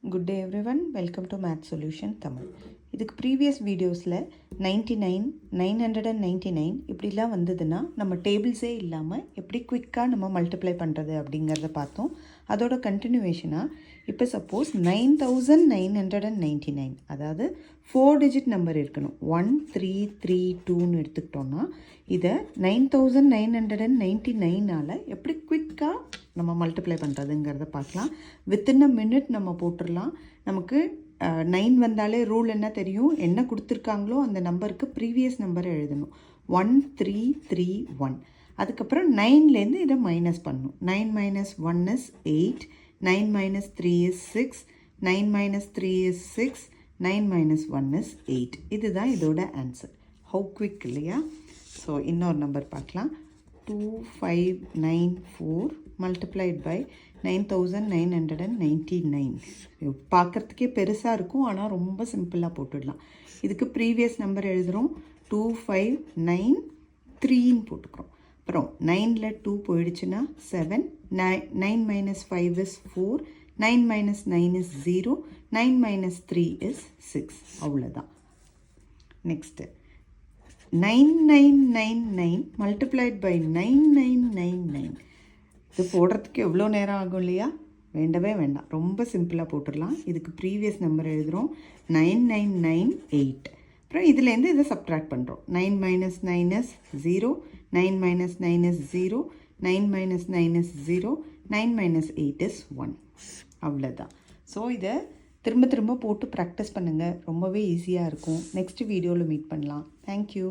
Good day everyone, welcome to Math Solution Tamil. இதுக்கு previous வீடியோஸில் 99, 999 இப்படிலாம் வந்ததுன்னா நம்ம டேபிள்ஸே இல்லாமல் எப்படி குவிக்காக நம்ம மல்டிப்ளை பண்ணுறது அப்படிங்கிறத பார்த்தோம். அதோட கண்டினியூவேஷனாக இப்போ சப்போஸ் 9999 அதாவது 4 டிஜிட் நம்பர் இருக்கணும். 1332ன்னு எடுத்துக்கிட்டோன்னா இதை 9999ஆல் எப்படி குவிக்காக நம்ம மல்டிப்ளை பண்ணுறதுங்கிறத பார்க்கலாம். வித்தின் அ மினிட் நம்ம போட்டுடலாம். நமக்கு 9 வந்தாலே ரூல் என்ன தெரியும், என்ன கொடுத்துருக்காங்களோ அந்த நம்பருக்கு ப்ரீவியஸ் நம்பரை எழுதணும். 1331. அதுக்கப்புறம் 9லேருந்து இதை மைனஸ் பண்ணணும். 9 minus 1 is 8, 9 minus 3 is 6, 9 minus 3 is 6, 9 minus 1 is 8. இதுதான் இதோட ஆன்சர். ஹவு குவிக் இல்லையா? ஸோ இன்னொரு நம்பர் பார்க்கலாம். 2594 multiplied by 9999. பார்க்குறதுக்கே பெருசாக இருக்கும், ஆனால் ரொம்ப சிம்பிளாக போட்டுடலாம். இதுக்கு ப்ரீவியஸ் நம்பர் எழுதுகிறோம். 2593ன்னு போட்டுக்கிறோம். அப்புறம் 9ல் 2 போயிடுச்சுன்னா 7, 9 minus 5 is 4, 9 minus 9 is 0, 9 minus 3 is 6. அவ்வளோதான். Next 9999 multiplied by 9999. இது போடுறதுக்கு எவ்வளோ நேரம் ஆகும் இல்லையா? வேண்டவே வேண்டாம், ரொம்ப சிம்பிளாக போட்டுடலாம். இதுக்கு ப்ரீவியஸ் நம்பர் எழுதுகிறோம். 9998. அப்புறம் இதுலேருந்து இதை சப்ட்ராக்ட் பண்ணுறோம். 9 minus 9 is 0, 9 minus 9 is 0, 9 minus 9 is 0, 9 minus 8 is 1. அவ்வளோதான். ஸோ இதை திரும்ப திரும்ப போட்டு ப்ராக்டிஸ் பண்ணுங்கள், ரொம்பவே ஈஸியாக இருக்கும். நெக்ஸ்ட் வீடியோவில் மீட் பண்ணலாம். தேங்க்யூ.